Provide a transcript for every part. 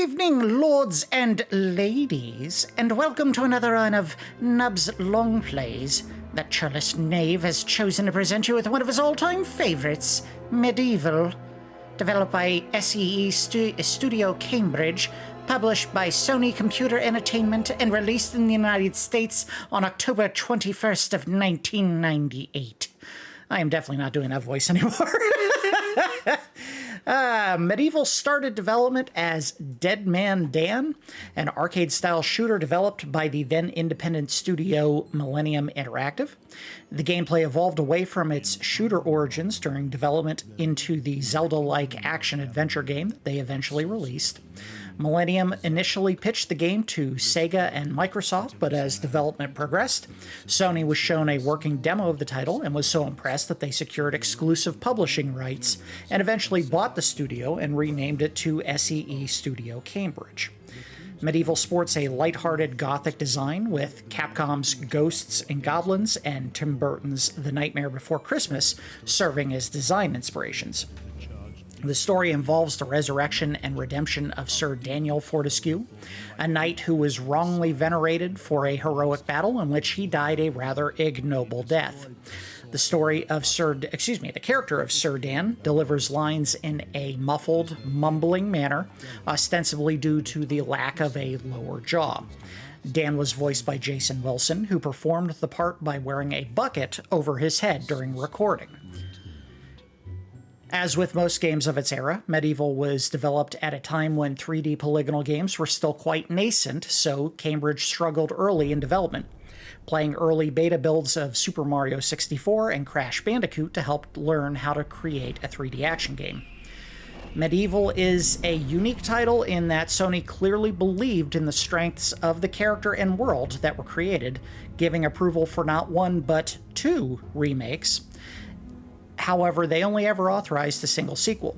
evening, lords and ladies, and welcome to another run of Nub's Longplays. That churlish knave has chosen to present you with one of his all-time favorites, MediEvil. Developed by SEE Studio Cambridge, published by Sony Computer Entertainment, and released in the United States on October 21st of 1998. I am definitely not doing that voice anymore. MediEvil started development as Dead Man Dan, an arcade-style shooter developed by the then-independent studio Millennium Interactive. The gameplay evolved away from its shooter origins during development into the Zelda-like action-adventure game they eventually released. Millennium initially pitched the game to Sega and Microsoft, but as development progressed, Sony was shown a working demo of the title and was so impressed that they secured exclusive publishing rights and eventually bought the studio and renamed it to SEE Studio Cambridge. MediEvil sports a lighthearted gothic design with Capcom's Ghosts and Goblins and Tim Burton's The Nightmare Before Christmas serving as design inspirations. The story involves the resurrection and redemption of Sir Daniel Fortesque, a knight who was wrongly venerated for a heroic battle in which he died a rather ignoble death. The character of Sir Dan delivers lines in a muffled, mumbling manner, ostensibly due to the lack of a lower jaw. Dan was voiced by Jason Wilson, who performed the part by wearing a bucket over his head during recording. As with most games of its era, MediEvil was developed at a time when 3D polygonal games were still quite nascent, so Cambridge struggled early in development, playing early beta builds of Super Mario 64 and Crash Bandicoot to help learn how to create a 3D action game. MediEvil is a unique title in that Sony clearly believed in the strengths of the character and world that were created, giving approval for not one but two remakes. However, they only ever authorized a single sequel.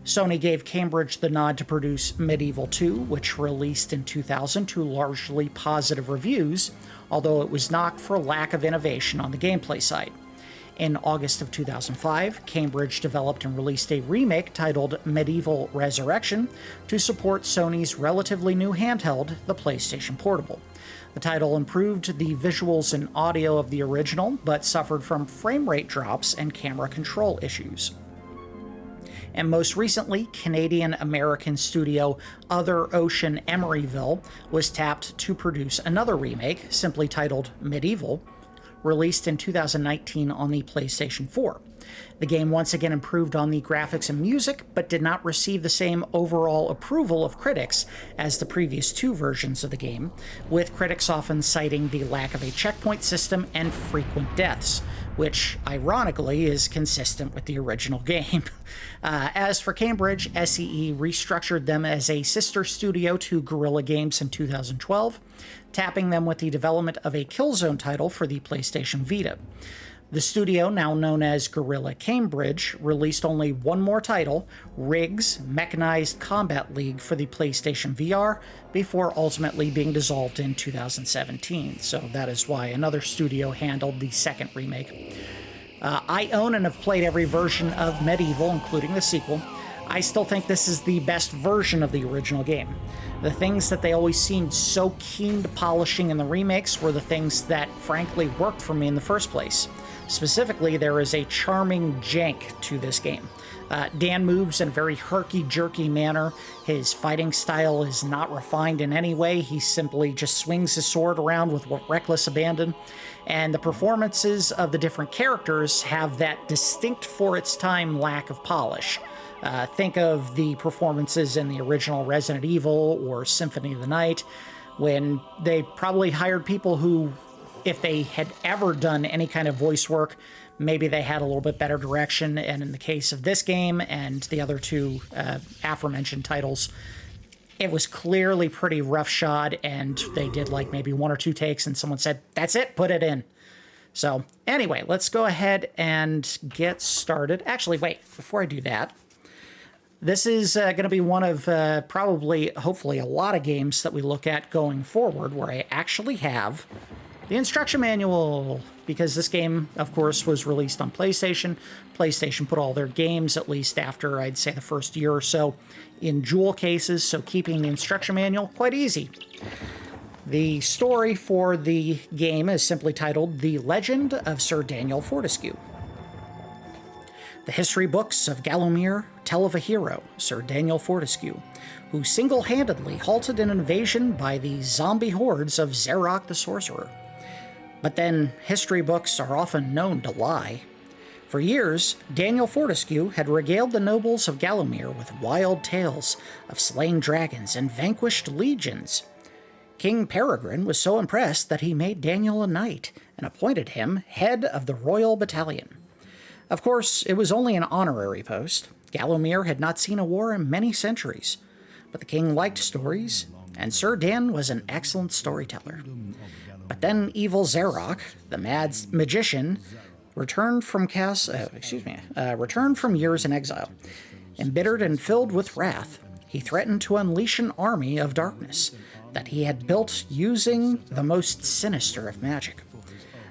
Sony gave Cambridge the nod to produce MediEvil 2, which released in 2000 to largely positive reviews, although it was knocked for lack of innovation on the gameplay side. In August of 2005, Cambridge developed and released a remake titled MediEvil Resurrection to support Sony's relatively new handheld, the PlayStation Portable. The title improved the visuals and audio of the original, but suffered from frame rate drops and camera control issues. And most recently, Canadian-American studio Other Ocean Emeryville was tapped to produce another remake, simply titled MediEvil, released in 2019 on the PlayStation 4. The game once again improved on the graphics and music, but did not receive the same overall approval of critics as the previous two versions of the game, with critics often citing the lack of a checkpoint system and frequent deaths, which, ironically, is consistent with the original game. As for Cambridge, SEE restructured them as a sister studio to Guerrilla Games in 2012, tapping them with the development of a Killzone title for the PlayStation Vita. The studio, now known as Guerrilla Cambridge, released only one more title, Riggs Mechanized Combat League for the PlayStation VR, before ultimately being dissolved in 2017. So that is why another studio handled the second remake. I own and have played every version of MediEvil, including the sequel. I still think this is the best version of the original game. The things that they always seemed so keen to polishing in the remakes were the things that frankly worked for me in the first place. Specifically, there is a charming jank to this game. Dan moves in a very herky-jerky manner. His fighting style is not refined in any way. He simply just swings his sword around with reckless abandon. And the performances of the different characters have that distinct for its time lack of polish. Think of the performances in the original Resident Evil or Symphony of the Night, when they probably hired people who, if they had ever done any kind of voice work, maybe they had a little bit better direction. And in the case of this game and the other two aforementioned titles, it was clearly pretty roughshod, and they did like maybe one or two takes and someone said, "That's it, put it in." So anyway, let's go ahead and get started. Actually, wait, before I do that, this is going to be one of hopefully, a lot of games that we look at going forward where I actually have The instruction manual, because this game, of course, was released on PlayStation. PlayStation put all their games, at least after, I'd say, the first year or so, in jewel cases, so keeping the instruction manual quite easy. The story for the game is simply titled The Legend of Sir Daniel Fortesque. The history books of Gallowmere tell of a hero, Sir Daniel Fortesque, who single-handedly halted an invasion by the zombie hordes of Zarok the Sorcerer. But then, history books are often known to lie. For years, Daniel Fortesque had regaled the nobles of Gallowmere with wild tales of slain dragons and vanquished legions. King Peregrine was so impressed that he made Daniel a knight and appointed him head of the royal battalion. Of course, it was only an honorary post. Gallowmere had not seen a war in many centuries, but the king liked stories, and Sir Dan was an excellent storyteller. But then evil Zarok, the mad magician, returned from years in exile. Embittered and filled with wrath, he threatened to unleash an army of darkness that he had built using the most sinister of magic.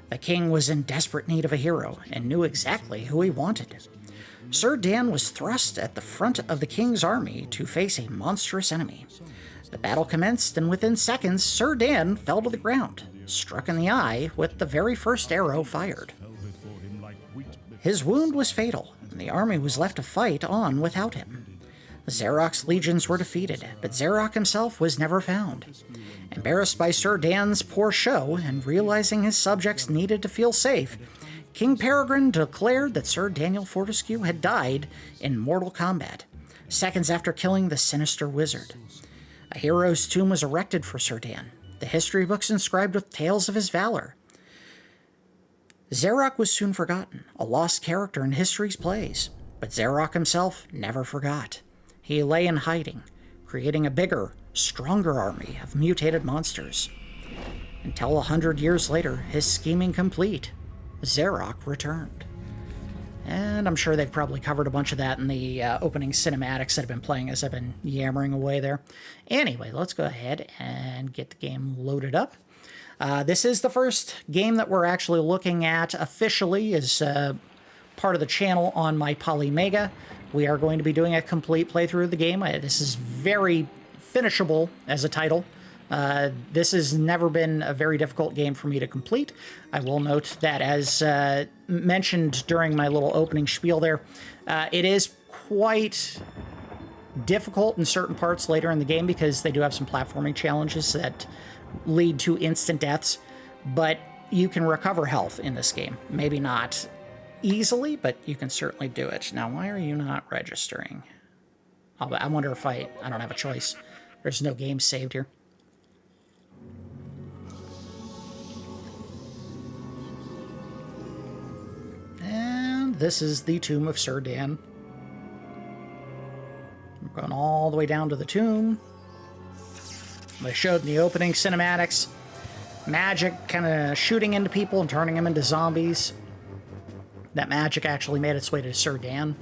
The king was in desperate need of a hero and knew exactly who he wanted. Sir Dan was thrust at the front of the king's army to face a monstrous enemy. The battle commenced, and within seconds, Sir Dan fell to the ground, struck in the eye with the very first arrow fired. His wound was fatal, and the army was left to fight on without him. Zarok's legions were defeated, but Zarok himself was never found. Embarrassed by Sir Dan's poor show and realizing his subjects needed to feel safe, King Peregrine declared that Sir Daniel Fortesque had died in mortal combat, seconds after killing the sinister wizard. A hero's tomb was erected for Sir Dan, the history books inscribed with tales of his valor. Zarok was soon forgotten, a lost character in history's plays, but Zarok himself never forgot. He lay in hiding, creating a bigger, stronger army of mutated monsters. Until 100 years later, his scheming complete, Zarok returned. And I'm sure they've probably covered a bunch of that in the opening cinematics that have been playing as I've been yammering away there. Anyway, let's go ahead and get the game loaded up. This is the first game that we're actually looking at officially as part of the channel on my Polymega. We are going to be doing a complete playthrough of the game. This is very finishable as a title. This has never been a very difficult game for me to complete. I will note that, as mentioned during my little opening spiel there, it is quite difficult in certain parts later in the game because they do have some platforming challenges that lead to instant deaths, but you can recover health in this game. Maybe not easily, but you can certainly do it. Now, why are you not registering? I wonder if I don't have a choice. There's no game saved here. And this is the tomb of Sir Dan. We're going all the way down to the tomb. They showed in the opening cinematics magic kind of shooting into people and turning them into zombies. That magic actually made its way to Sir Dan.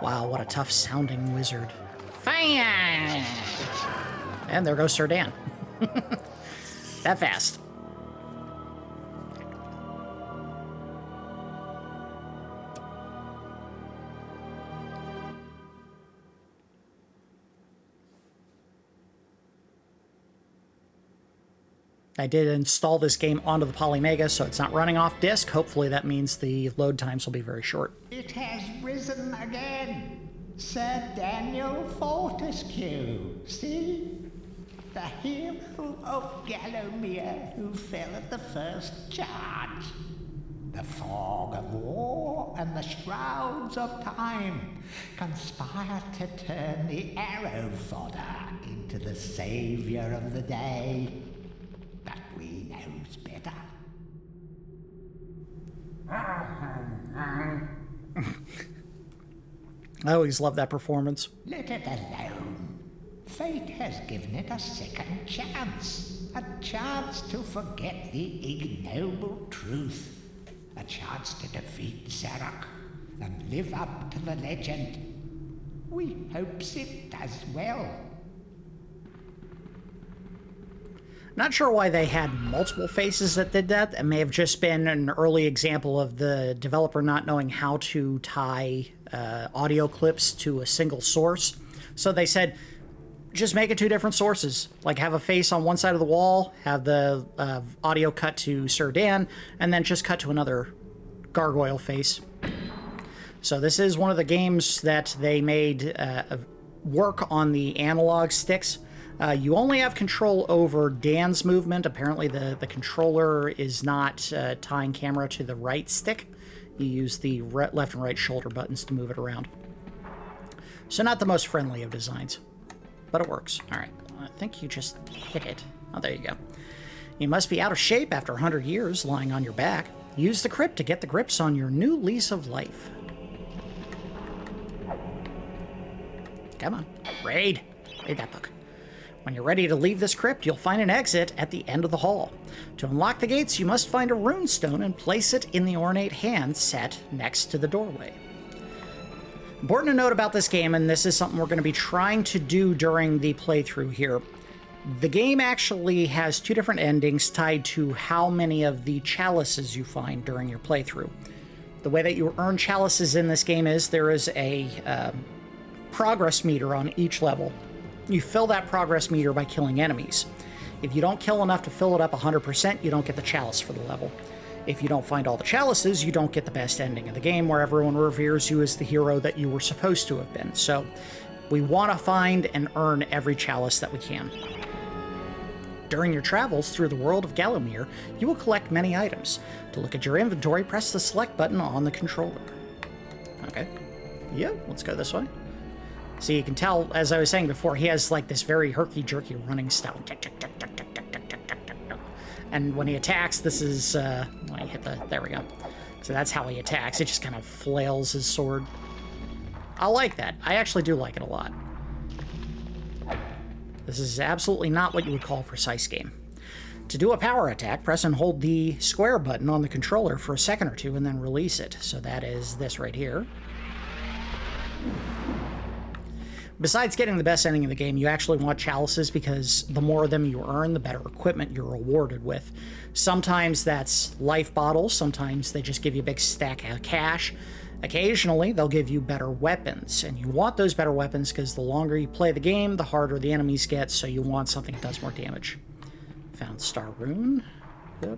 Wow, what a tough sounding wizard. Fire! And there goes Sir Dan. That fast. I did install this game onto the Polymega, so it's not running off disk. Hopefully that means the load times will be very short. It has risen again. Sir Daniel Fortesque. See? The hero of Gallowmere who fell at the first charge. The fog of war and the shrouds of time conspire to turn the arrow fodder into the savior of the day. But we knows better. I always love that performance. Let it alone. Fate has given it a second chance. A chance to forget the ignoble truth. A chance to defeat Zarok and live up to the legend. We hopes it does well. Not sure why they had multiple faces that did that. It may have just been an early example of the developer not knowing how to tie audio clips to a single source. So they said, just make it two different sources. Like have a face on one side of the wall, have the audio cut to Sir Dan, and then just cut to another gargoyle face. So this is one of the games that they made work on the analog sticks. You only have control over Dan's movement. Apparently the controller is not tying camera to the right stick. You use the left and right shoulder buttons to move it around. So not the most friendly of designs, but it works. All right, I think you just hit it. Oh, there you go. You must be out of shape after 100 years lying on your back. Use the crypt to get the grips on your new lease of life. Come on, read that book. When you're ready to leave this crypt, you'll find an exit at the end of the hall. To unlock the gates, you must find a rune stone and place it in the ornate hand set next to the doorway. Important to note about this game, and this is something we're going to be trying to do during the playthrough here, the game actually has two different endings tied to how many of the chalices you find during your playthrough. The way that you earn chalices in this game is there is a progress meter on each level. You fill that progress meter by killing enemies. If you don't kill enough to fill it up 100%, you don't get the chalice for the level. If you don't find all the chalices, you don't get the best ending of the game where everyone reveres you as the hero that you were supposed to have been. So we want to find and earn every chalice that we can. During your travels through the world of Gallowmere, you will collect many items. To look at your inventory, press the select button on the controller. Okay. Yeah, let's go this way. So you can tell, as I was saying before, he has like this very herky-jerky running style. And when he attacks, this is, when I hit the, there we go. So that's how he attacks. It just kind of flails his sword. I like that. I actually do like it a lot. This is absolutely not what you would call a precise game. To do a power attack, press and hold the square button on the controller for a second or two and then release it. So that is this right here. Besides getting the best ending of the game, you actually want chalices because the more of them you earn, the better equipment you're rewarded with. Sometimes that's life bottles, sometimes they just give you a big stack of cash. Occasionally, they'll give you better weapons, and you want those better weapons because the longer you play the game, the harder the enemies get, so you want something that does more damage. Found Star Rune. Yep.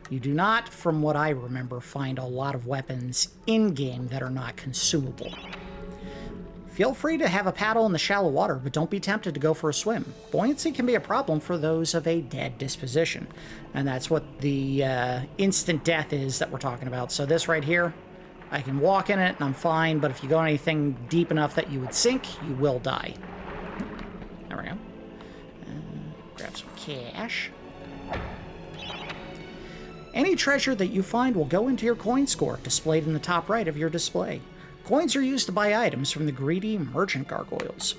You do not, from what I remember, find a lot of weapons in-game that are not consumable. Feel free to have a paddle in the shallow water, but don't be tempted to go for a swim. Buoyancy can be a problem for those of a dead disposition, and that's what the instant death is that we're talking about. So this right here, I can walk in it and I'm fine, but if you go anything deep enough that you would sink, you will die. There we go. Grab some cash. Any treasure that you find will go into your coin score, displayed in the top right of your display. Coins are used to buy items from the greedy merchant gargoyles.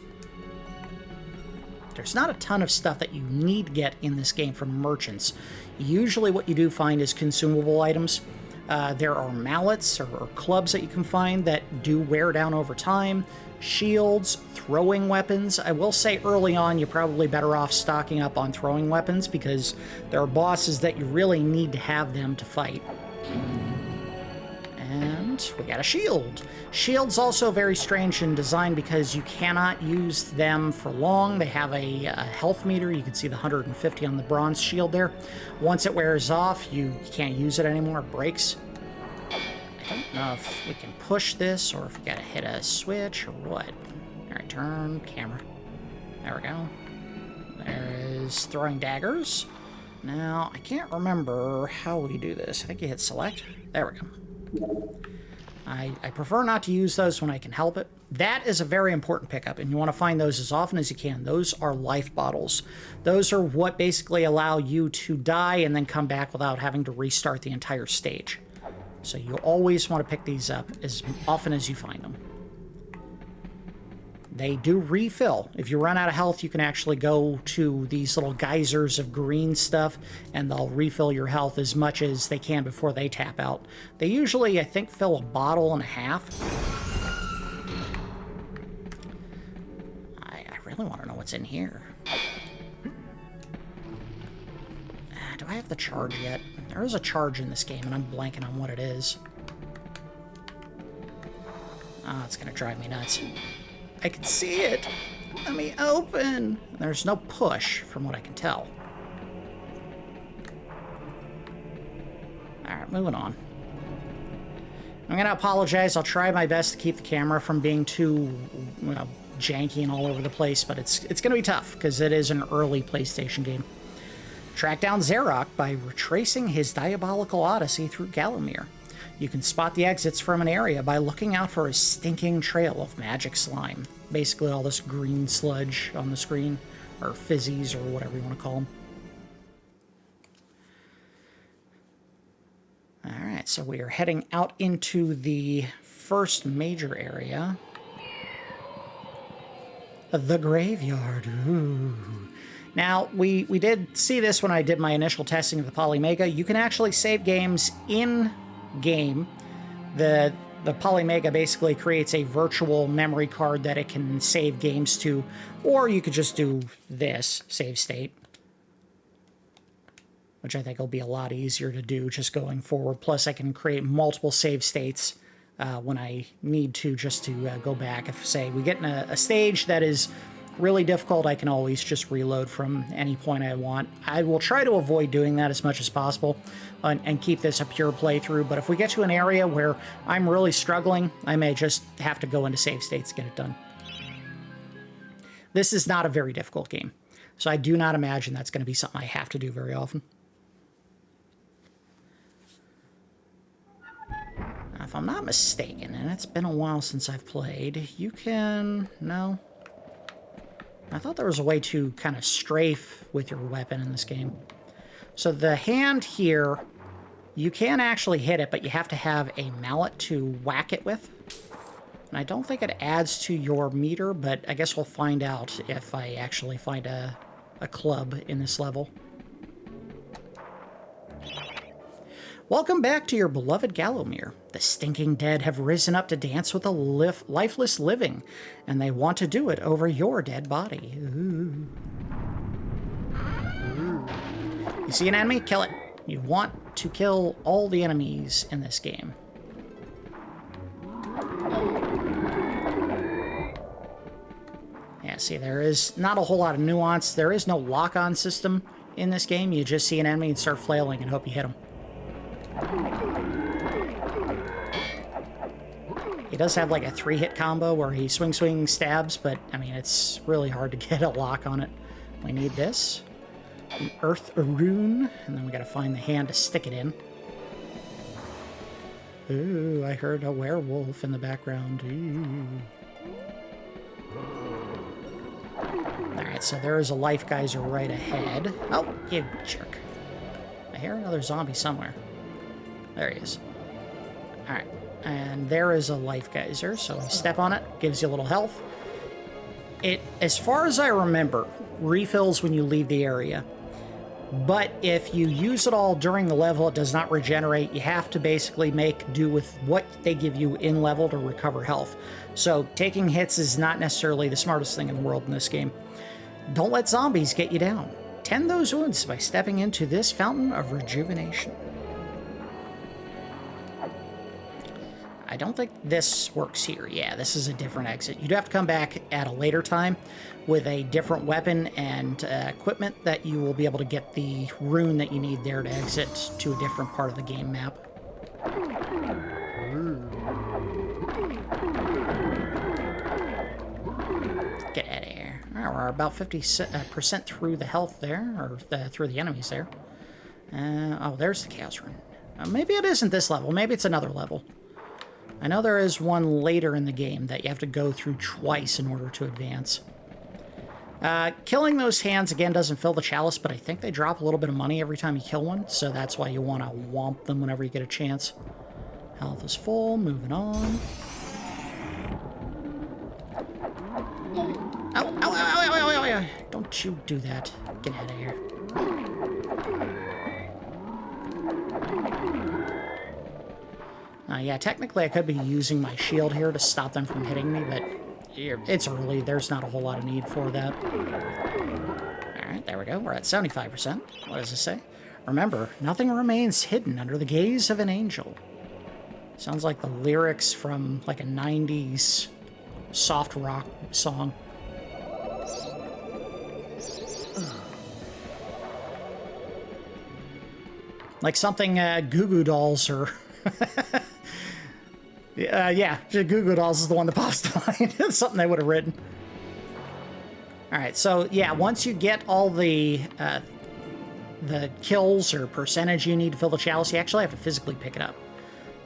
There's not a ton of stuff that you need to get in this game from merchants. Usually what you do find is consumable items. There are mallets or clubs that you can find that do wear down over time. Shields, throwing weapons. I will say early on you're probably better off stocking up on throwing weapons because there are bosses that you really need to have them to fight. And we got a shield. Shield's also very strange in design because you cannot use them for long. They have a health meter. You can see the 150 on the bronze shield there. Once it wears off, you can't use it anymore. It breaks. I don't know if we can push this or if we gotta hit a switch or what. All right, turn camera. There we go. There is throwing daggers. Now, I can't remember how we do this. I think you hit select. There we go. I prefer not to use those when I can help it. That is a very important pickup, and you want to find those as often as you can. Those are life bottles. Those are what basically allow you to die and then come back without having to restart the entire stage. So you always want to pick these up as often as you find them. They do refill. If you run out of health, you can actually go to these little geysers of green stuff, and they'll refill your health as much as they can before they tap out. They usually, I think, fill a bottle and a half. I really want to know what's in here. do I have the charge yet? There is a charge in this game, and I'm blanking on what it is. Oh, it's gonna drive me nuts. I can see it! Let me open! There's no push, from what I can tell. Alright, moving on. I'm gonna apologize. I'll try my best to keep the camera from being too, you know, janky and all over the place, but it's gonna be tough, because it is an early PlayStation game. Track down Zarok by retracing his diabolical odyssey through Gallowmere. You can spot the exits from an area by looking out for a stinking trail of magic slime. Basically all this green sludge on the screen, or fizzies, or whatever you want to call them. Alright, so we are heading out into the first major area. The graveyard. Ooh. Now, we did see this when I did my initial testing of the Polymega. You can actually save games in-game. The Polymega basically creates a virtual memory card that it can save games to, or you could just do this, save state, which I think will be a lot easier to do just going forward. Plus, I can create multiple save states when I need to, just to go back. If, say, we get in a stage that is really difficult, I can always just reload from any point I want. I will try to avoid doing that as much as possible and keep this a pure playthrough, but if we get to an area where I'm really struggling, I may just have to go into save states to get it done. This is not a very difficult game, so I do not imagine that's going to be something I have to do very often. Now, if I'm not mistaken, and it's been a while since I've played, you can... No. I thought there was a way to kind of strafe with your weapon in this game. So the hand here, you can actually hit it, but you have to have a mallet to whack it with. And I don't think it adds to your meter, but I guess we'll find out if I actually find a club in this level. Welcome back to your beloved Gallowmere. The stinking dead have risen up to dance with the lifeless living, and they want to do it over your dead body. Ooh. You see an enemy? Kill it. You want to kill all the enemies in this game. Yeah, see, there is not a whole lot of nuance. There is no lock-on system in this game. You just see an enemy and start flailing and hope you hit him. He does have like a 3-hit combo where he swing, stabs, but I mean, it's really hard to get a lock on it. We need this. An earth rune, and then we gotta find the hand to stick it in. Ooh, I heard a werewolf in the background. Alright, so there is a life geyser right ahead. Oh, you jerk. I hear another zombie somewhere. There he is. Alright, and there is a life geyser, so step on it, gives you a little health. It, as far as I remember, refills when you leave the area. But if you use it all during the level, it does not regenerate. You have to basically make do with what they give you in level to recover health. So taking hits is not necessarily the smartest thing in the world in this game. Don't let zombies get you down. Tend those wounds by stepping into this fountain of rejuvenation. I don't think this works here. Yeah, this is a different exit. You'd have to come back at a later time with a different weapon and equipment that you will be able to get the rune that you need there to exit to a different part of the game map. Get out of here. All right, we're about 50% through the health there, or through the enemies there. Oh, there's the chaos rune. Maybe it isn't this level. Maybe it's another level. I know there is one later in the game that you have to go through twice in order to advance. Killing those hands, again, doesn't fill the chalice, but I think they drop a little bit of money every time you kill one, so that's why you want to whomp them whenever you get a chance. Health is full, moving on. Ow, ow, ow, ow, ow, ow, ow. Don't you do that. Get out of here. Yeah, technically I could be using my shield here to stop them from hitting me, but it's early. There's not a whole lot of need for that. Alright, there we go. We're at 75%. What does this say? Remember, nothing remains hidden under the gaze of an angel. Sounds like the lyrics from like a 90s soft rock song. Like something Goo Goo Dolls or... yeah, Goo Goo Dolls is the one that pops to mind. It's something they would have written. Alright, so yeah, once you get all the kills or percentage you need to fill the chalice, you actually have to physically pick it up.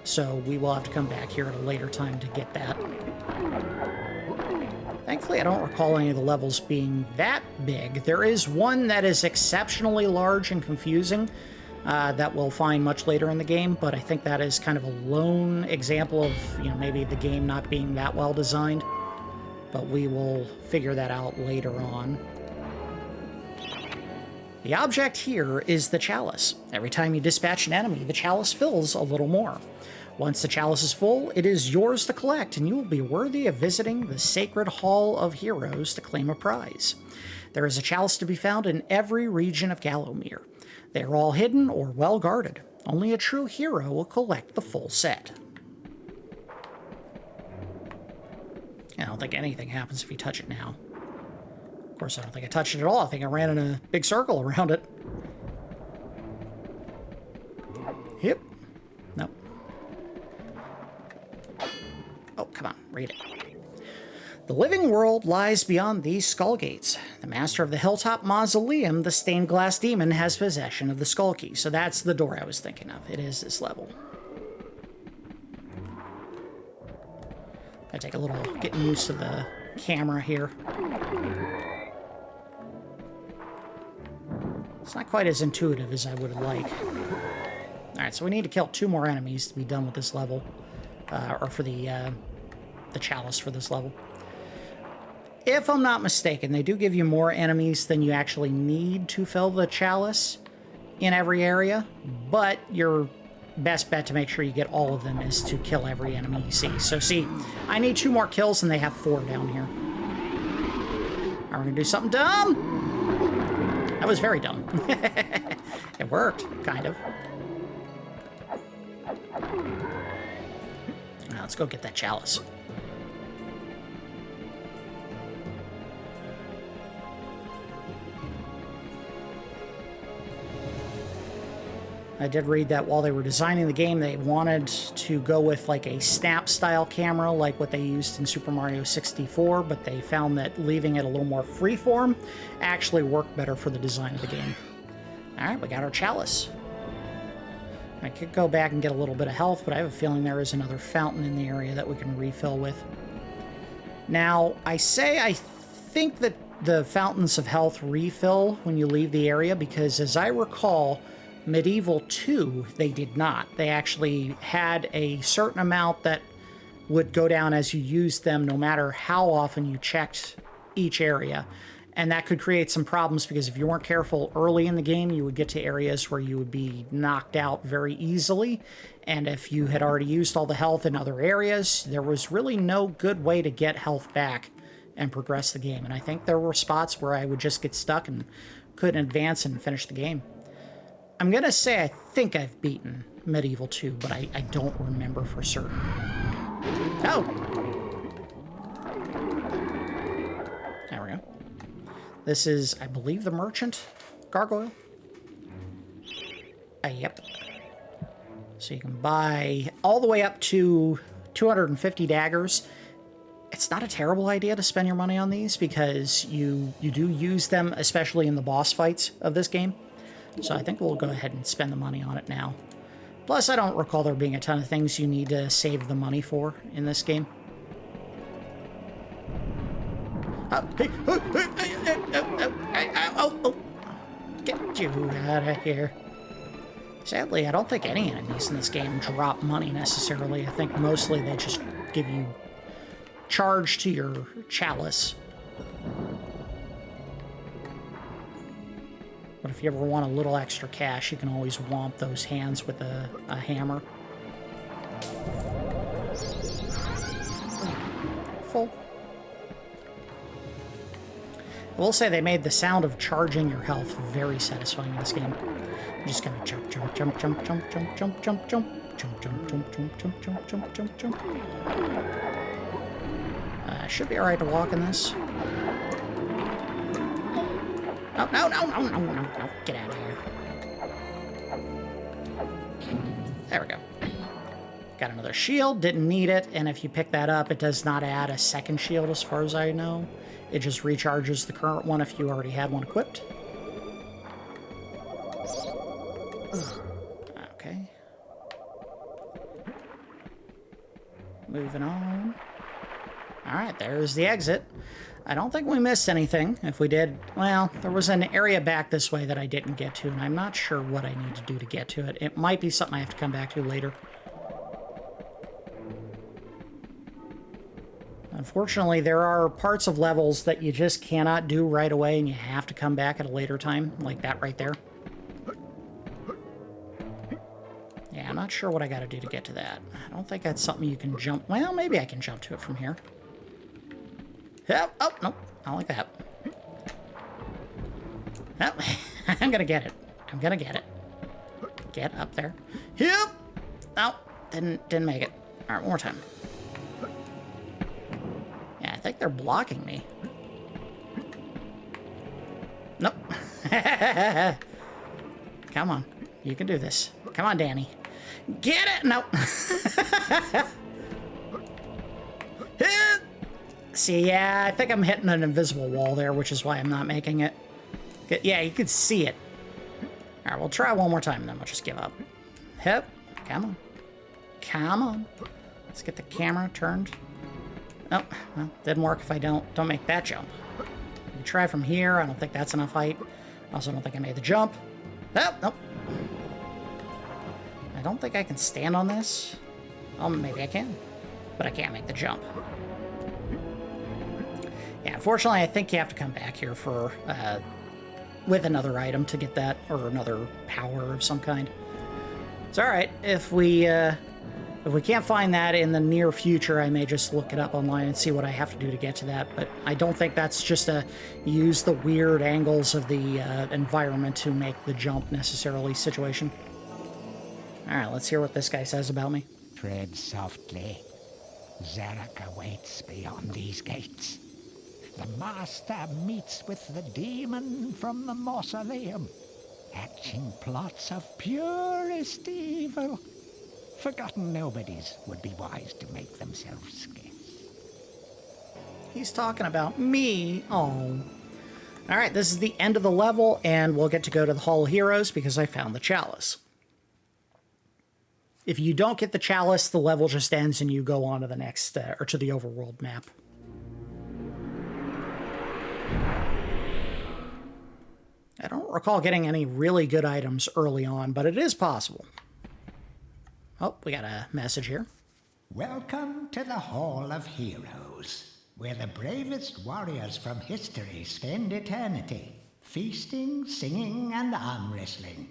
So we will have to come back here at a later time to get that. Thankfully, I don't recall any of the levels being that big. There is one that is exceptionally large and confusing that we'll find much later in the game, but I think that is kind of a lone example of, you know, maybe the game not being that well designed. But we will figure that out later on. The object here is the chalice. Every time you dispatch an enemy, the chalice fills a little more. Once the chalice is full, it is yours to collect, and you will be worthy of visiting the Sacred Hall of Heroes to claim a prize. There is a chalice to be found in every region of Gallowmere. They are all hidden or well guarded. Only a true hero will collect the full set. I don't think anything happens if you touch it now. Of course, I don't think I touched it at all. I think I ran in a big circle around it. Yep. Nope. Oh, come on. Read it. The living world lies beyond these skull gates. The master of the Hilltop Mausoleum, the stained glass demon, has possession of the skull key. So that's the door I was thinking of. It is this level. I take a little getting used to the camera here. It's not quite as intuitive as I would like. Alright, so we need to kill 2 more enemies to be done with this level. Or for the chalice for this level. If I'm not mistaken, they do give you more enemies than you actually need to fill the chalice in every area, but your best bet to make sure you get all of them is to kill every enemy you see. So see, I need 2 more kills and they have 4 down here. Are we gonna do something dumb? That was very dumb. It worked, kind of. Now let's go get that chalice. I did read that while they were designing the game, they wanted to go with like a snap-style camera like what they used in Super Mario 64, but they found that leaving it a little more freeform actually worked better for the design of the game. Alright, we got our chalice. I could go back and get a little bit of health, but I have a feeling there is another fountain in the area that we can refill with. Now, I think that the fountains of health refill when you leave the area, because as I recall, MediEvil 2, they did not. They actually had a certain amount that would go down as you used them no matter how often you checked each area. And that could create some problems because if you weren't careful early in the game, you would get to areas where you would be knocked out very easily. And if you had already used all the health in other areas, there was really no good way to get health back and progress the game. And I think there were spots where I would just get stuck and couldn't advance and finish the game. I'm going to say I think I've beaten MediEvil 2, but I don't remember for certain. Oh! There we go. This is, I believe, the merchant gargoyle. Yep. So you can buy all the way up to 250 daggers. It's not a terrible idea to spend your money on these because you do use them, especially in the boss fights of this game. So I think we'll go ahead and spend the money on it now. Plus, I don't recall there being a ton of things you need to save the money for in this game. Get you out of here. Sadly, I don't think any enemies in this game drop money necessarily. I think mostly they just give you charge to your chalice. But if you ever want a little extra cash, you can always whomp those hands with a hammer. Full. will say they made the sound of charging your health very satisfying in this game. You're just gonna jump, jump, jump, jump, jump, jump, jump, jump, jump, jump, jump, jump, jump, jump, jump, jump, jump, jump. Should be alright to walk in this. No, no, no, no, no, no, no. Get out of here. There we go. Got another shield, didn't need it, and if you pick that up, it does not add a second shield as far as I know. It just recharges the current one if you already had one equipped. Okay. Moving on. Alright, there's the exit. I don't think we missed anything. If we did, well, there was an area back this way that I didn't get to, and I'm not sure what I need to do to get to it. It might be something I have to come back to later. Unfortunately, there are parts of levels that you just cannot do right away, and you have to come back at a later time, like that right there. Yeah, I'm not sure what I gotta do to get to that. I don't think that's something you can jump... Well, maybe I can jump to it from here. Oh, nope. I don't like that. Oh, I'm gonna get it. I'm gonna get it. Get up there. Yep. No, didn't make it. All right, one more time. Yeah, I think they're blocking me. Nope. Come on. You can do this. Come on, Danny. Get it! Nope. See, yeah, I think I'm hitting an invisible wall there, which is why I'm not making it. Yeah, you could see it. All right, we'll try one more time, and then we'll just give up. Yep. Come on. Come on. Let's get the camera turned. Oh, well, didn't work if I don't make that jump. We can try from here. I don't think that's enough height. I also don't think I made the jump. Oh, nope. I don't think I can stand on this. Oh, maybe I can. But I can't make the jump. Yeah, unfortunately, I think you have to come back here for, with another item to get that, or another power of some kind. It's alright. If we can't find that in the near future, I may just look it up online and see what I have to do to get to that, but I don't think that's just a use the weird angles of the environment to make the jump necessarily situation. Alright, let's hear what this guy says about me. Tread softly. Zarok awaits beyond these gates. The master meets with the demon from the mausoleum, hatching plots of purest evil. Forgotten nobodies would be wise to make themselves scarce. He's talking about me. Oh. Alright, this is the end of the level, and we'll get to go to the Hall of Heroes because I found the chalice. If you don't get the chalice, the level just ends and you go on to the next, or to the overworld map. I don't recall getting any really good items early on, but it is possible. Oh, we got a message here. Welcome to the Hall of Heroes, where the bravest warriors from history spend eternity, feasting, singing, and arm wrestling.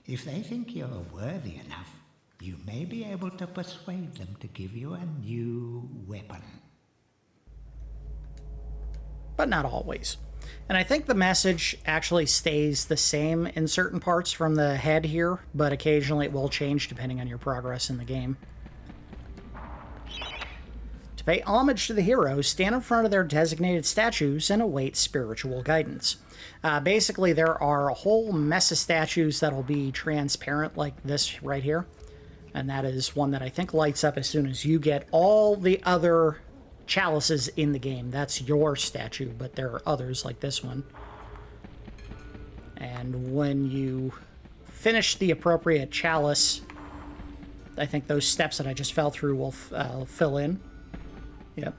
If they think you're worthy enough, you may be able to persuade them to give you a new weapon. But not always. And I think the message actually stays the same in certain parts from the head here, but occasionally it will change depending on your progress in the game. To pay homage to the heroes, stand in front of their designated statues and await spiritual guidance. Basically, there are a whole mess of statues that'll be transparent like this right here. And that is one that I think lights up as soon as you get all the other chalices in the game. That's your statue, but there are others like this one. And when you finish the appropriate chalice, I think those steps that I just fell through will fill in. Yep.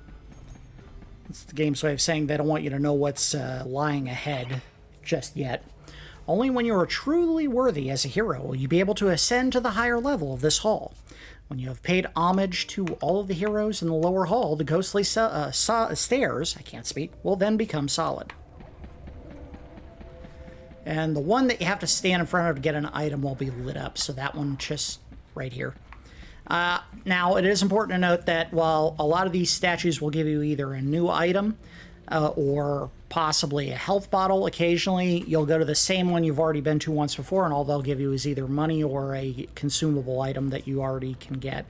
It's the game's way of saying they don't want you to know what's lying ahead just yet. Only when you are truly worthy as a hero will you be able to ascend to the higher level of this hall. When you have paid homage to all of the heroes in the lower hall, the ghostly stairs, I can't speak, will then become solid. And the one that you have to stand in front of to get an item will be lit up, so that one just right here. Now, it is important to note that while a lot of these statues will give you either a new item or possibly a health bottle. Occasionally, you'll go to the same one you've already been to once before, and all they'll give you is either money or a consumable item that you already can get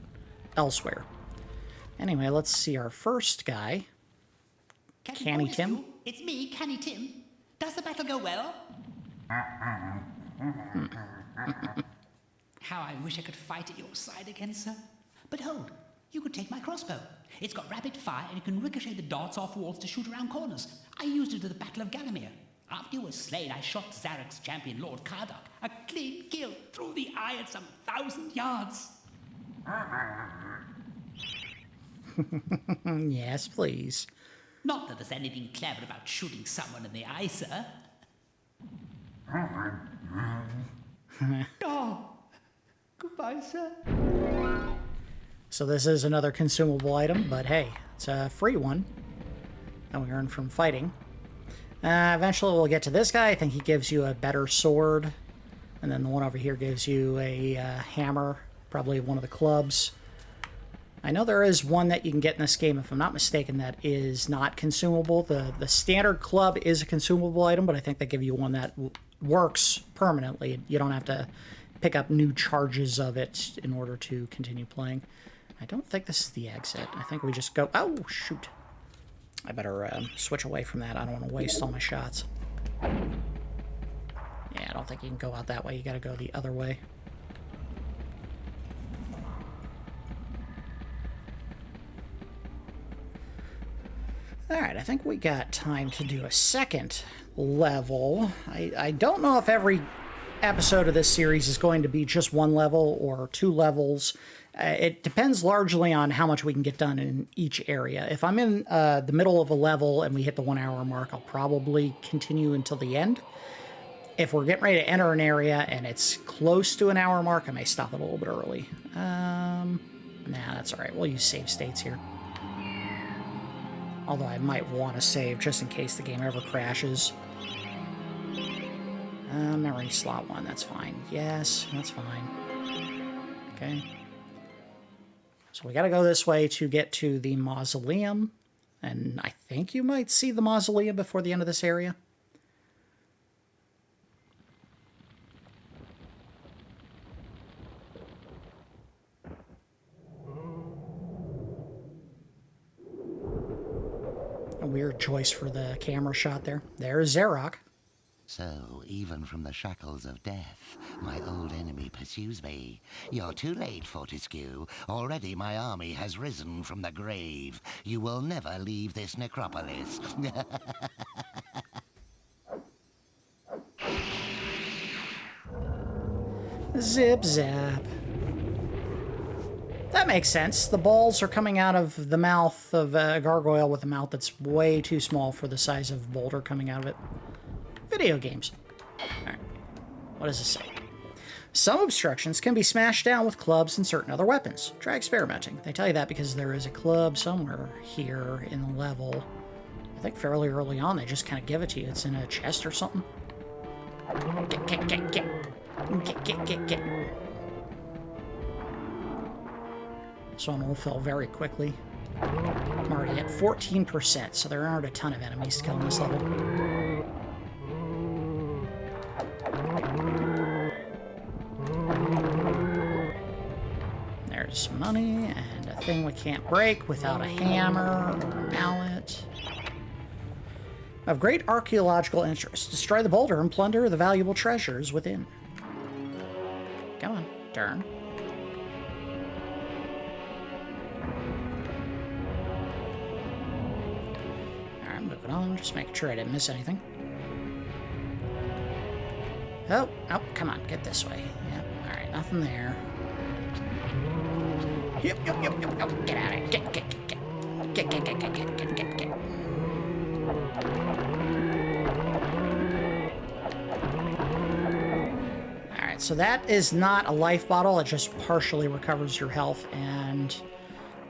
elsewhere. Anyway, let's see our first guy. Canny Tim. It's me, Canny Tim. Does the battle go well? How I wish I could fight at your side again, sir. But hold, you could take my crossbow. It's got rapid fire and it can ricochet the darts off walls to shoot around corners. I used it at the Battle of Gallowmere. After you were slain, I shot Zarok's champion, Lord Kardok, a clean kill through the eye at some 1,000 yards. Yes, please. Not that there's anything clever about shooting someone in the eye, sir. Oh, goodbye, sir. So this is another consumable item, but hey, it's a free one that we earn from fighting. Eventually we'll get to this guy. I think he gives you a better sword. And then the one over here gives you a hammer, probably one of the clubs. I know there is one that you can get in this game, if I'm not mistaken, that is not consumable. The standard club is a consumable item, but I think they give you one that works permanently. You don't have to pick up new charges of it in order to continue playing. I don't think this is the exit. I think we just go... Oh, shoot. I better switch away from that. I don't want to waste all my shots. Yeah, I don't think you can go out that way. You gotta go the other way. Alright, I think we got time to do a second level. I don't know if every episode of this series is going to be just one level or two levels. It depends largely on how much we can get done in each area. If I'm in the middle of a level and we hit the 1 hour mark, I'll probably continue until the end. If we're getting ready to enter an area and it's close to an hour mark, I may stop it a little bit early. Nah, that's alright. We'll use save states here. Although I might want to save just in case the game ever crashes. Memory slot 1, that's fine. Yes, that's fine. Okay. So we gotta go this way to get to the mausoleum. And I think you might see the mausoleum before the end of this area. A weird choice for the camera shot there. There's Zarok. So, even from the shackles of death, my old enemy pursues me. You're too late, Fortesque. Already my army has risen from the grave. You will never leave this necropolis. Zip zap. That makes sense. The balls are coming out of the mouth of a gargoyle with a mouth that's way too small for the size of boulder coming out of it. Video games. Alright. What does this say? Some obstructions can be smashed down with clubs and certain other weapons. Try experimenting. They tell you that because there is a club somewhere here in the level. I think fairly early on they just kind of give it to you. It's in a chest or something. Get. This one will fill very quickly. I'm already at 14%, so there aren't a ton of enemies to kill in this level. There's some money, and a thing we can't break without a hammer or a mallet. Of great archaeological interest, destroy the boulder and plunder the valuable treasures within. Come on, turn. Alright, moving on, just making sure I didn't miss anything. Oh, come on, get this way. Yep, alright, nothing there. Yep. Get out of here. Get. Alright, so that is not a life bottle. It just partially recovers your health, and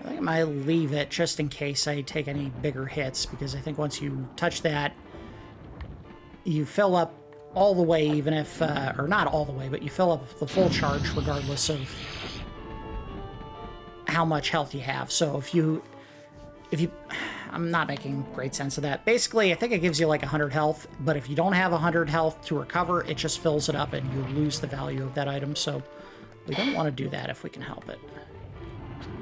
I think I might leave it just in case I take any bigger hits, because I think once you touch that, you fill up all the way, even if, or not all the way, but you fill up the full charge regardless of how much health you have. So if if you... I'm not making great sense of that. Basically, I think it gives you like 100 health, but if you don't have 100 health to recover, it just fills it up and you lose the value of that item, so we don't want to do that if we can help it.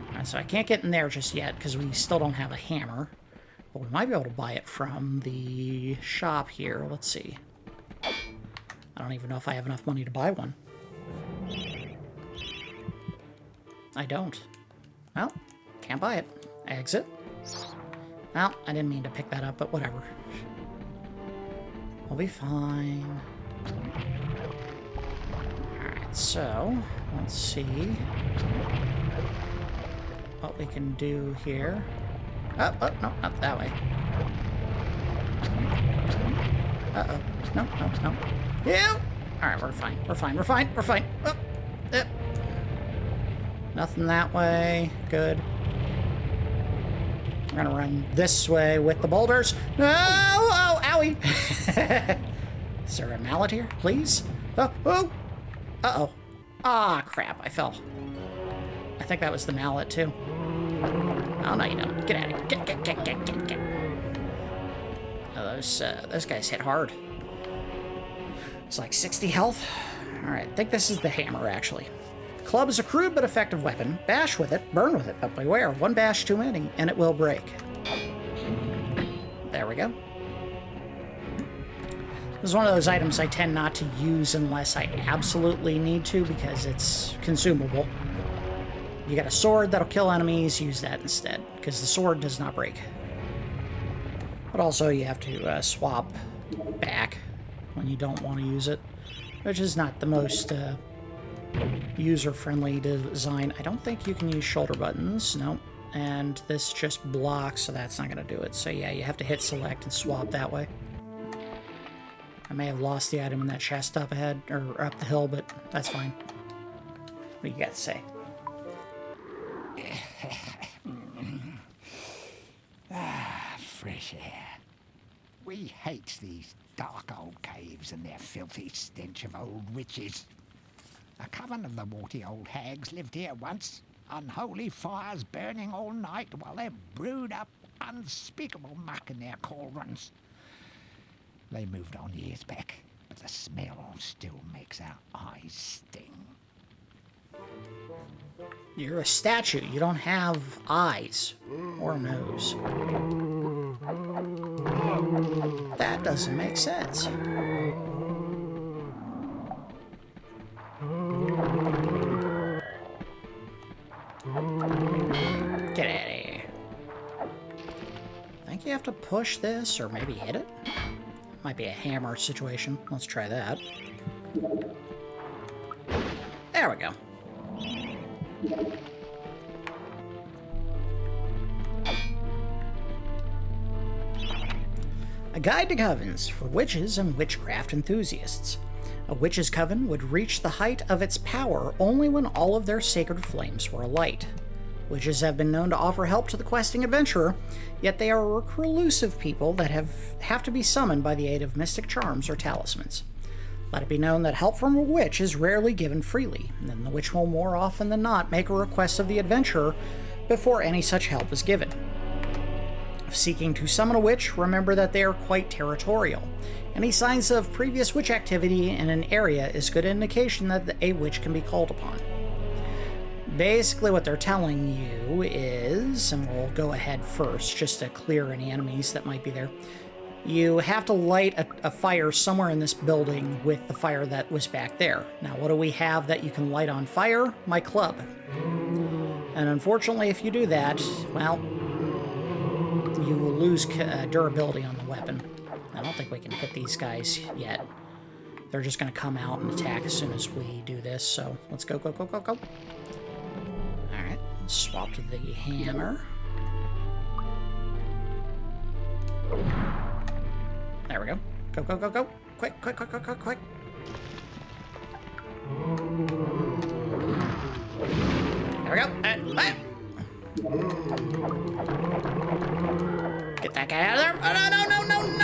Alright, so I can't get in there just yet because we still don't have a hammer, but we might be able to buy it from the shop here. Let's see. I don't even know if I have enough money to buy one. I don't. Well, can't buy it. Exit. Well, I didn't mean to pick that up, but whatever. We'll be fine. Alright, so, let's see what we can do here. Oh, no, not that way. Uh-oh. No. Yeah! Alright, we're fine. We're fine. Oh, yep. Nothing that way. Good. We're gonna run this way with the boulders. No! Oh, owie! Is there a mallet here, please? Oh! Uh-oh. Ah, crap, I fell. I think that was the mallet, too. Oh, no, you don't. Get out of here. Get. Oh, those guys hit hard. It's like 60 health. Alright, I think this is the hammer, actually. Club is a crude but effective weapon. Bash with it, burn with it, but beware, one bash too many, and it will break. There we go. This is one of those items I tend not to use unless I absolutely need to, because it's consumable. You got a sword that'll kill enemies, use that instead, because the sword does not break. But also you have to swap back when you don't want to use it, which is not the most... user-friendly design. I don't think you can use shoulder buttons. Nope. And this just blocks, so that's not going to do it. So yeah, you have to hit select and swap that way. I may have lost the item in that chest up ahead, or up the hill, but that's fine. What do you got to say? Fresh air. We hate these dark old caves and their filthy stench of old witches. A coven of the warty old hags lived here once, unholy fires burning all night while they brewed up unspeakable muck in their cauldrons. They moved on years back, but the smell still makes our eyes sting. You're a statue. You don't have eyes or nose. That doesn't make sense. Get out of here. I think you have to push this or maybe hit it. Might be a hammer situation. Let's try that. There we go. A guide to covens for witches and witchcraft enthusiasts. A witch's coven would reach the height of its power only when all of their sacred flames were alight. Witches have been known to offer help to the questing adventurer, yet they are reclusive people that have to be summoned by the aid of mystic charms or talismans. Let it be known that help from a witch is rarely given freely, and then the witch will more often than not make a request of the adventurer before any such help is given. If seeking to summon a witch, remember that they are quite territorial. Any signs of previous witch activity in an area is good indication that a witch can be called upon. Basically what they're telling you is, and we'll go ahead first just to clear any enemies that might be there, you have to light a fire somewhere in this building with the fire that was back there. Now, what do we have that you can light on fire? My club. And unfortunately, if you do that, well, you will lose durability on the weapon. I don't think we can hit these guys yet. They're just going to come out and attack as soon as we do this, so let's go. Alright, swap to the hammer. There we go. Go. Quick. There we go. Get that guy out of there.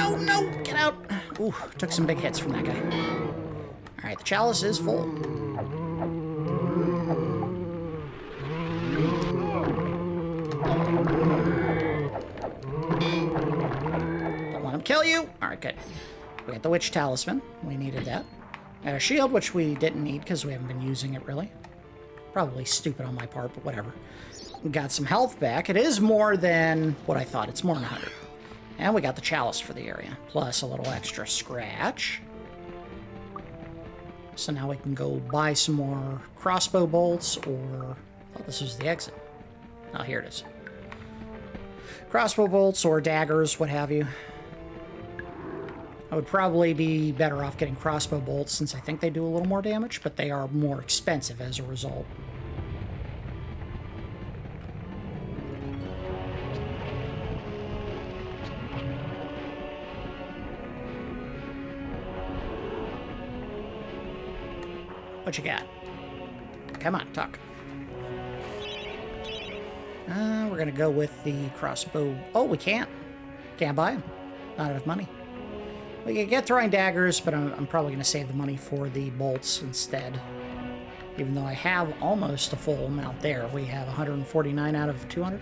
Oh, no. Get out. Ooh, took some big hits from that guy. Alright, the chalice is full. kill you. All right, good. We got the witch talisman. We needed that. And a shield, which we didn't need because we haven't been using it really. Probably stupid on my part, but whatever. We got some health back. It is more than what I thought. It's more than 100. And we got the chalice for the area, plus a little extra scratch. So now we can go buy some more crossbow bolts, or... Oh, this was the exit. Oh, here it is. Crossbow bolts or daggers, what have you. I would probably be better off getting crossbow bolts since I think they do a little more damage, but they are more expensive as a result. What you got? Come on, talk. We're gonna go with the crossbow. Oh, we can't. Can't buy them. Not enough money. We can get throwing daggers, but I'm probably gonna save the money for the bolts instead. Even though I have almost a full amount there. We have 149 out of 200.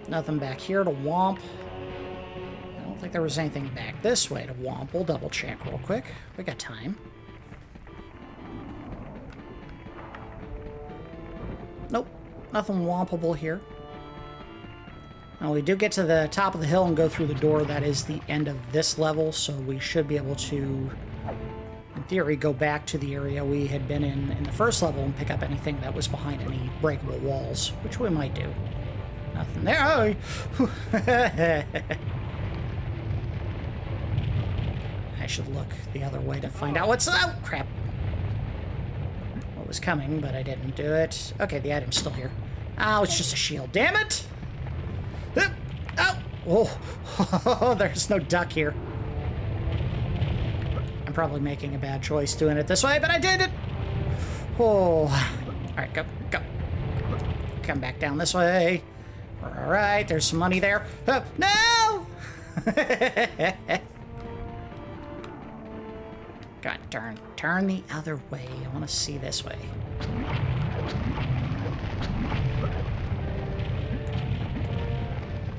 Nothing back here to womp. I don't think there was anything back this way to womp. We'll double check real quick. We got time. Nope, nothing wompable here. Now we do get to the top of the hill and go through the door. That is the end of this level, so we should be able to, in theory, go back to the area we had been in the first level and pick up anything that was behind any breakable walls, which we might do. Nothing there. I should look the other way to find out what's... Oh, crap. Was coming, but I didn't do it. Okay, the item's still here. Oh, it's just a shield. Damn it! Oh! Oh, there's no duck here. I'm probably making a bad choice doing it this way, but I did it! Oh. Alright, go, go. Come back down this way. Alright, there's some money there. Oh, no! God, turn the other way. I want to see this way.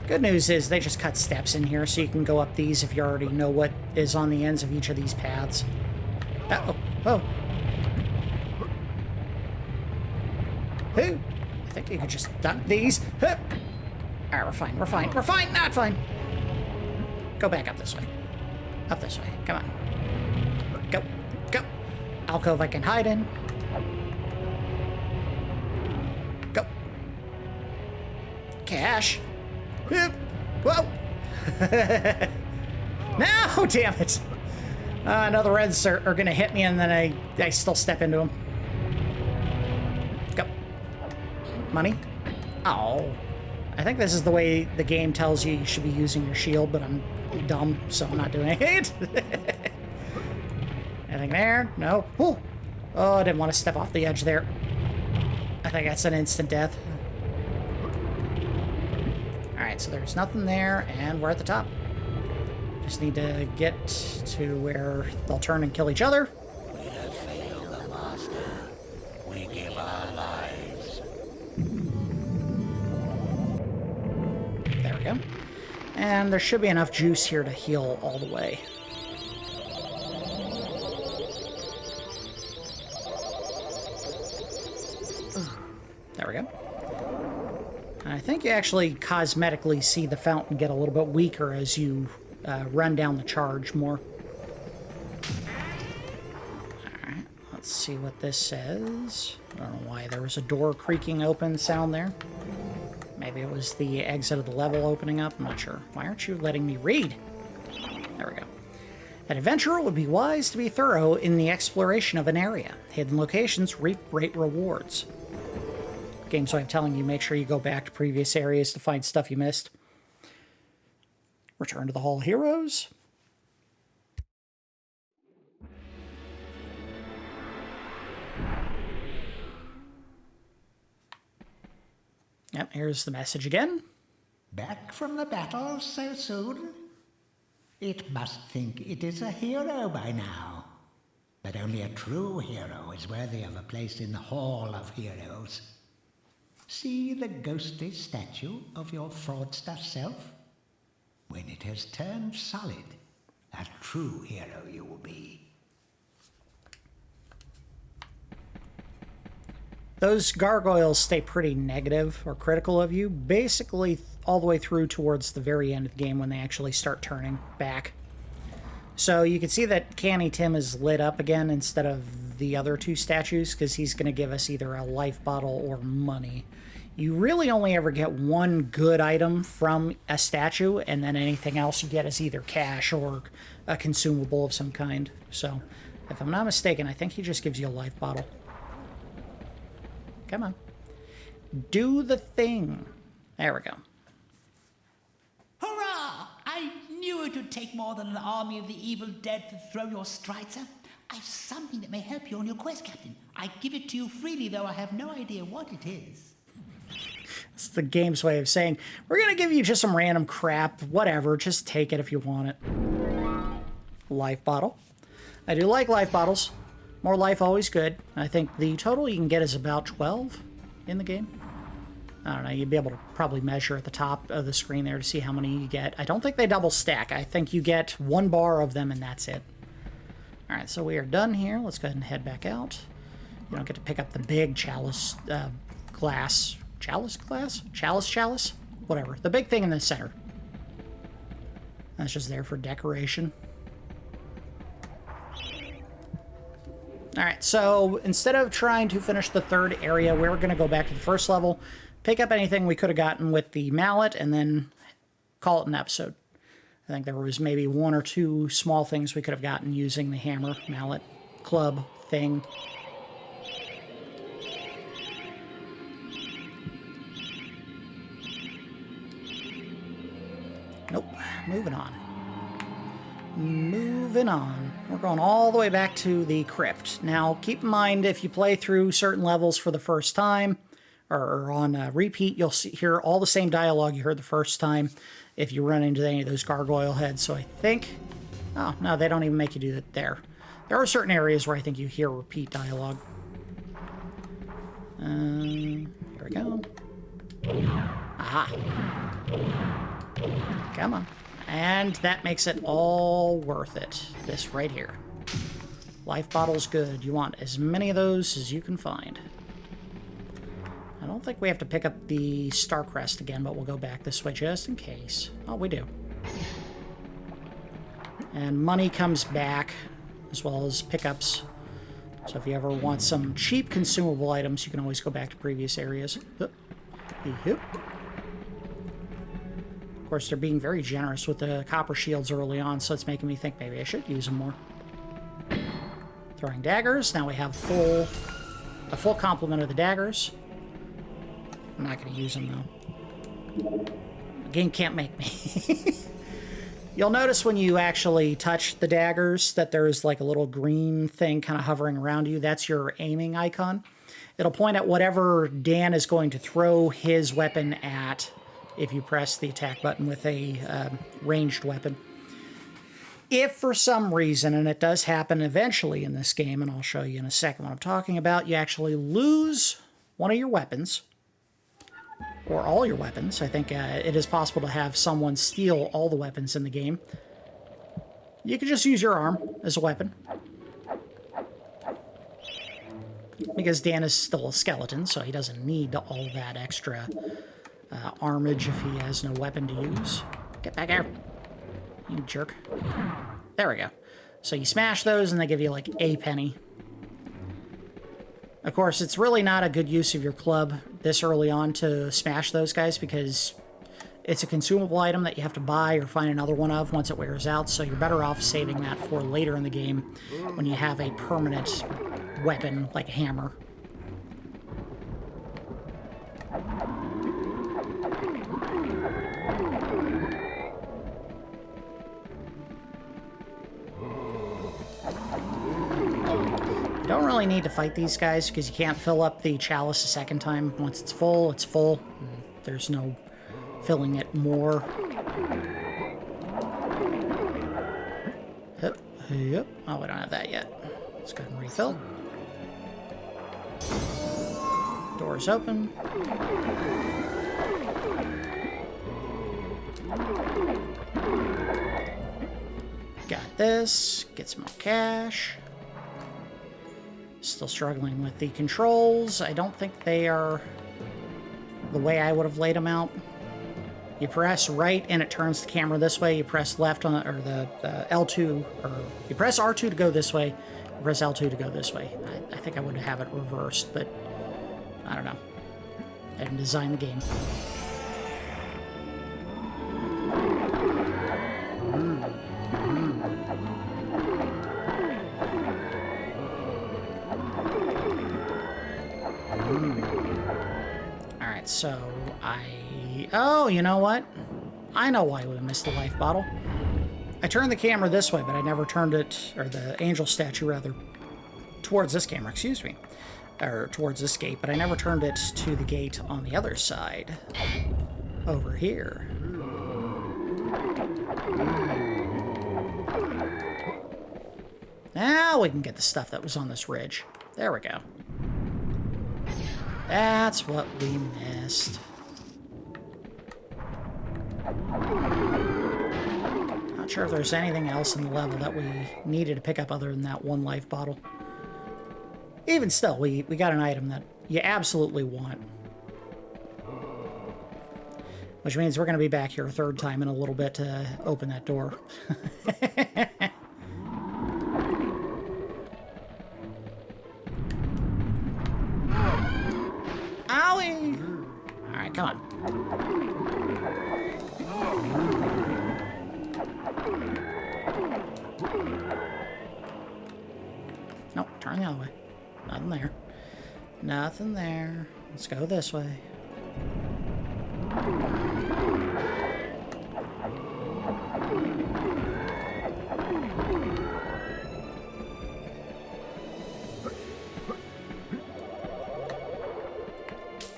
Good news is they just cut steps in here, so you can go up these if you already know what is on the ends of each of these paths. Oh. Oh. I think you could just duck these. Alright, we're fine, we're fine, we're fine, not fine. Go back up this way. Up this way, come on. Go, go. Alcove I can hide in. Go. Cash. Whoa. No, damn it. Another reds are going to hit me, and then I still step into them. Go. Money. Oh. I think this is the way the game tells you should be using your shield, but I'm dumb, so I'm not doing it. Anything there? No. Ooh. Oh, I didn't want to step off the edge there. I think that's an instant death. Alright, so there's nothing there, and we're at the top. Just need to get to where they'll turn and kill each other. We have failed the master. We give our lives. There we go. And there should be enough juice here to heal all the way. There we go. I think you actually cosmetically see the fountain get a little bit weaker as you run down the charge more. Alright, let's see what this says. I don't know why there was a door creaking open sound there. Maybe it was the exit of the level opening up. I'm not sure. Why aren't you letting me read? There we go. An adventurer would be wise to be thorough in the exploration of an area. Hidden locations reap great rewards. Game's way of telling you, make sure you go back to previous areas to find stuff you missed. Return to the Hall of Heroes. Yep, here's the message again. Back from the battle so soon? It must think it is a hero by now. But only a true hero is worthy of a place in the Hall of Heroes. See the ghostly statue of your fraudster self? When it has turned solid, a true hero you will be. Those gargoyles stay pretty negative or critical of you, basically all the way through towards the very end of the game when they actually start turning back. So you can see that Canny Tim is lit up again instead of the other two statues, because he's going to give us either a life bottle or money. You really only ever get one good item from a statue, and then anything else you get is either cash or a consumable of some kind. So, if I'm not mistaken, I think he just gives you a life bottle. Come on. Do the thing. There we go. Hurrah! I knew it would take more than an army of the evil dead to throw your stride, sir. I've something that may help you on your quest, Captain. I give it to you freely, though I have no idea what it is. It's the game's way of saying, we're going to give you just some random crap, whatever, just take it if you want it. Life bottle. I do like life bottles. More life, always good. I think the total you can get is about 12 in the game. I don't know, you'd be able to probably measure at the top of the screen there to see how many you get. I don't think they double stack. I think you get 1 bar of them and that's it. Alright, so we are done here. Let's go ahead and head back out. You don't get to pick up the big chalice glass. Chalice glass? Chalice? Whatever. The big thing in the center. That's just there for decoration. Alright, so instead of trying to finish the 3rd area, we're going to go back to the 1st level, pick up anything we could have gotten with the mallet, and then call it an episode. I think there was maybe 1 or 2 small things we could have gotten using the hammer, mallet, club thing. Nope. Moving on. Moving on. We're going all the way back to the crypt. Now, keep in mind, if you play through certain levels for the first time, or on repeat, you'll hear all the same dialogue you heard the first time if you run into any of those gargoyle heads. So I think... Oh, no, they don't even make you do it there. There are certain areas where I think you hear repeat dialogue. Here we go. Aha. Come on. And that makes it all worth it. This right here. Life bottle's good. You want as many of those as you can find. I don't think we have to pick up the Star Crest again, but we'll go back this way just in case. Oh, we do. And money comes back, as well as pickups. So if you ever want some cheap consumable items, you can always go back to previous areas. Yep. Of course, they're being very generous with the copper shields early on, so it's making me think maybe I should use them more. Throwing daggers. Now we have a full complement of the daggers. I'm not going to use them, though. The game can't make me. You'll notice when you actually touch the daggers that there's like a little green thing kind of hovering around you. That's your aiming icon. It'll point at whatever Dan is going to throw his weapon at if you press the attack button with a ranged weapon. If for some reason, and it does happen eventually in this game, and I'll show you in a second what I'm talking about, you actually lose one of your weapons, or all your weapons. I think it is possible to have someone steal all the weapons in the game. You can just use your arm as a weapon, because Dan is still a skeleton, so he doesn't need all that extra armage if he has no weapon to use. Get back here, you jerk. There we go. So you smash those and they give you like a penny. Of course, it's really not a good use of your club this early on to smash those guys, because it's a consumable item that you have to buy or find another one of once it wears out, so you're better off saving that for later in the game when you have a permanent weapon like a hammer. You don't really need to fight these guys because you can't fill up the chalice a second time. Once it's full, it's full. There's no filling it more. Yep. Oh, we don't have that yet. Let's go ahead and refill. Doors open. get this, get some more cash. Still struggling with the controls. I don't think they are the way I would have laid them out. You press right and it turns the camera this way. You press left on, or the L2, or you press R2 to go this way. You press L2 to go this way. I think I would have it reversed, but I don't know. I didn't design the game. Alright, so oh, you know what? I know why we missed the life bottle. I turned the camera this way, but I never turned it, or the angel statue, rather, towards this camera, excuse me. Or towards this gate, but I never turned it to the gate on the other side. Over here. Now we can get the stuff that was on this ridge. There we go. That's what we missed. Not sure if there's anything else in the level that we needed to pick up other than that one life bottle. Even still, we got an item that you absolutely want. Which means we're going to be back here a third time in a little bit to open that door. Owie! Alright, come on. Nope, turn the other way. Nothing there. Nothing there. Let's go this way.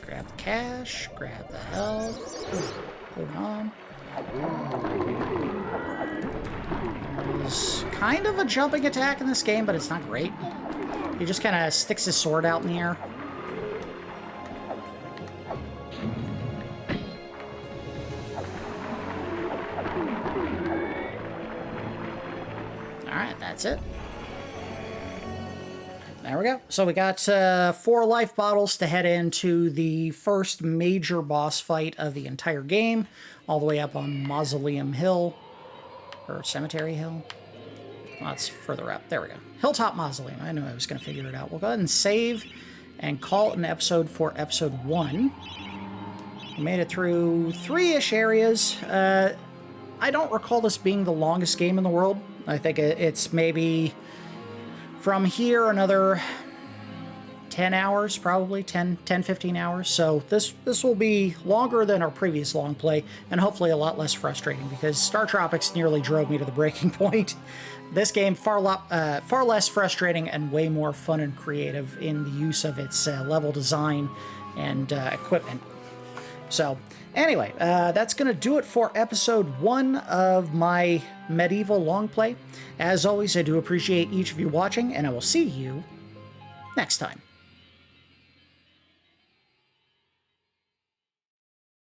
Grab the cash, grab the health. Hold on. There's kind of a jumping attack in this game, but it's not great. He just kind of sticks his sword out in the air. Alright, that's it. There we go. So we got 4 life bottles to head into the first major boss fight of the entire game, all the way up on Mausoleum Hill, or Cemetery Hill. Well, it's further up. There we go. Hilltop Mausoleum. I knew I was going to figure it out. We'll go ahead and save and call it an episode for episode 1. We made it through 3-ish areas. I don't recall this being the longest game in the world. I think it's maybe from here another 10 hours, probably 10, 15 hours. So this will be longer than our previous long play, and hopefully a lot less frustrating, because Star Tropics nearly drove me to the breaking point. This game far less frustrating and way more fun and creative in the use of its level design and equipment. So anyway, that's going to do it for episode 1 of my MediEvil long play. As always, I do appreciate each of you watching, and I will see you next time.